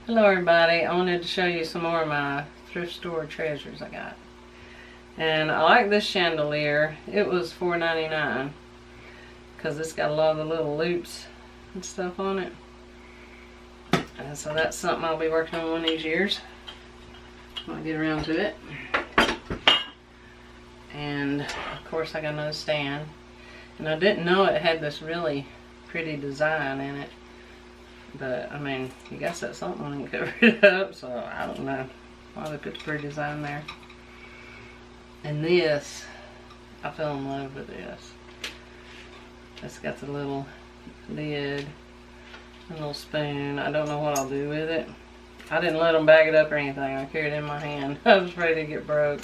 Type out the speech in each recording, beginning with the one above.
Hello everybody, I wanted to show you some more of my thrift store treasures I got. And I like this chandelier. It was $4.99 because it's got a lot of the little loops and stuff on it. And so that's something I'll be working on one of these years when I get around to it. And of course I got another stand. And I didn't know it had this really pretty design in it. But, I mean, you guess that's something when you cover it up, so I don't know why they put the pretty design there. And this, I fell in love with this. It's got the little lid, a little spoon. I don't know what I'll do with it. I didn't let them bag it up or anything. I carried it in my hand. I was ready to get broke.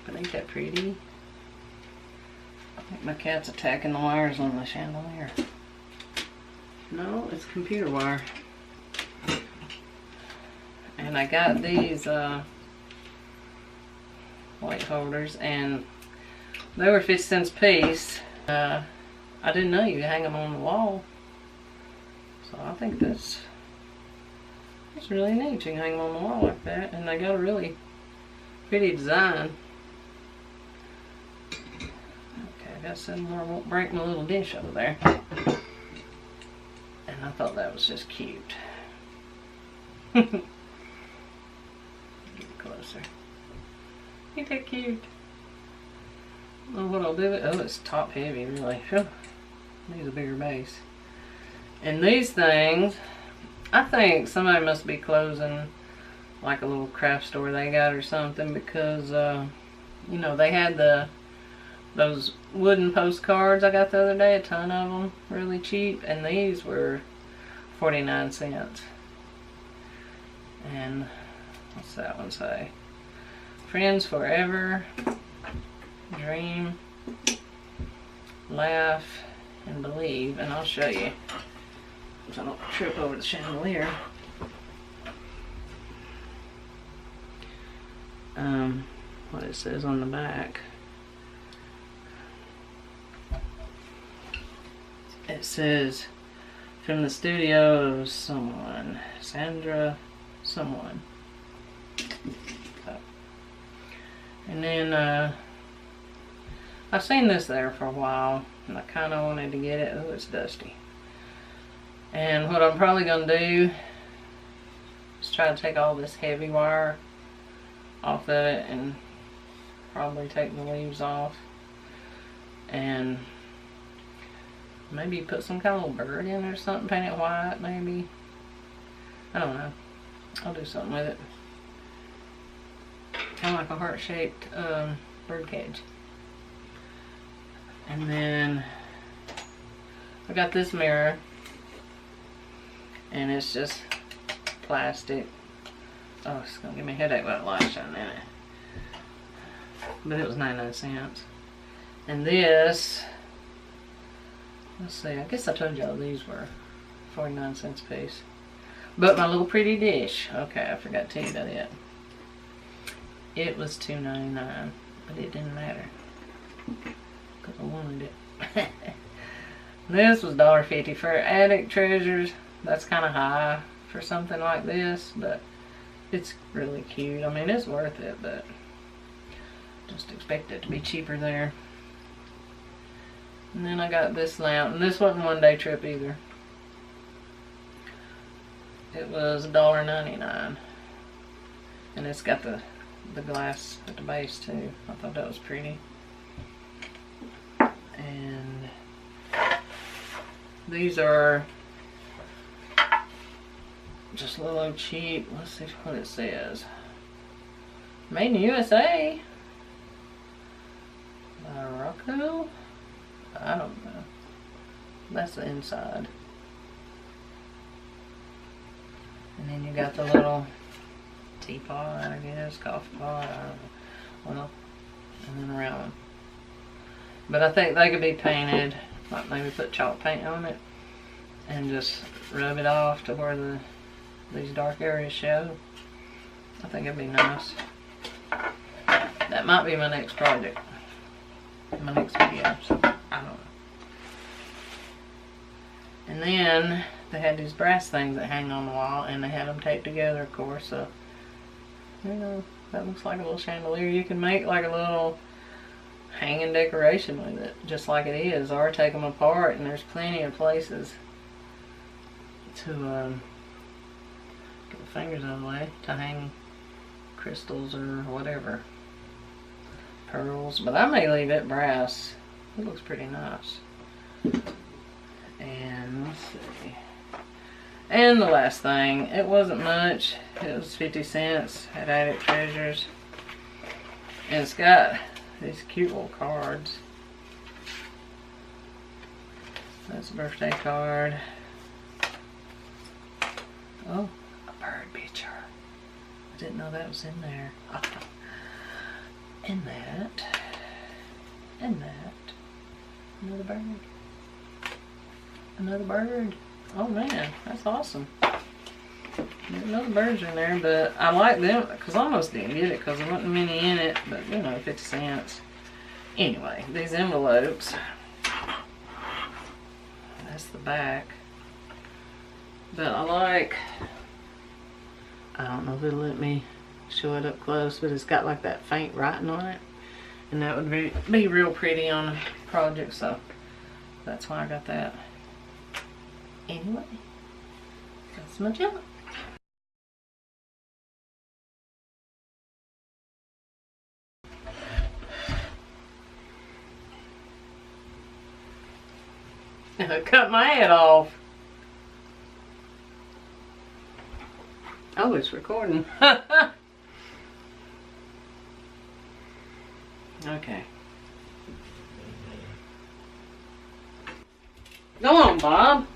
But ain't that pretty? I think my cat's attacking the wires on the chandelier. No, it's computer wire. And I got these light holders, and they were 50 cents a piece. I didn't know you could hang them on the wall. So I think that's really neat. You can hang them on the wall like that, and they got a really pretty design. Okay, I got some more. I won't break my little dish over there. And I thought that was just cute. Get closer. Ain't that cute? I don't know what I'll do with it. Oh, it's top heavy, really. Whew. Needs a bigger base. And these things, I think somebody must be closing like a little craft store they got or something, because, you know, they had those wooden postcards I got the other day, a ton of them, really cheap, and these were 49 cents. And what's that one say? Friends forever, dream, laugh, and believe. And I'll show you so I don't trip over the chandelier. What it says on the back. It says, from the studio of someone, Sandra someone. So. And then I've seen this there for a while, and I kind of wanted to get it. Oh, it's dusty. And what I'm probably going to do is try to take all this heavy wire off of it and probably take the leaves off. And maybe put some kind of little bird in or something, paint it white maybe. I don't know. I'll do something with it. Kind of like a heart-shaped bird cage. And then I got this mirror, and it's just plastic. Oh, it's gonna give me a headache with that light shining in it. But it was 99 cents. And this, let's see, I guess I told y'all these were 49 cents a piece. But my little pretty dish, okay, I forgot to tell you that. It was $2.99, but it didn't matter because I wanted it. This was $1.50 for Attic Treasures. That's kind of high for something like this, but it's really cute. I mean, it's worth it, but just expect it to be cheaper there. And then I got this lamp, and this wasn't one day trip either. It was $1.99, and it's got the glass at the base too. I thought that was pretty. And these are just a little cheap. Let's see what it says. Made in USA. Morocco? I don't know. That's the inside. And then you got the little teapot, I guess, coffee pot, I don't know. Well, and then around one. But I think they could be painted, like maybe put chalk paint on it and just rub it off to where these dark areas show. I think it'd be nice. That might be my next project, my next video, so I don't know. And then they had these brass things that hang on the wall, and they had them taped together, of course. So, you know, that looks like a little chandelier. You can make like a little hanging decoration with it, just like it is, or take them apart, and there's plenty of places to get the fingers out of the way to hang crystals or whatever, pearls. But I may leave it brass. It looks pretty nice. And let's see. And the last thing, it wasn't much. It was 50 cents at Thrift Treasures, and it's got these cute little cards. That's a birthday card. Oh, a bird picture. I didn't know that was in there. And that. And that. Another bird. Another bird. Oh man, that's awesome. There's another birds in there, but I like them because I almost didn't get it because there wasn't many in it, but you know, 50 cents. Anyway, these envelopes. That's the back. But I don't know if it'll let me show it up close, but it's got like that faint writing on it. And that would be real pretty on a project, so that's why I got that. Anyway, that's my junk. I cut my head off. Oh, it's recording. Okay. Go on, Bob.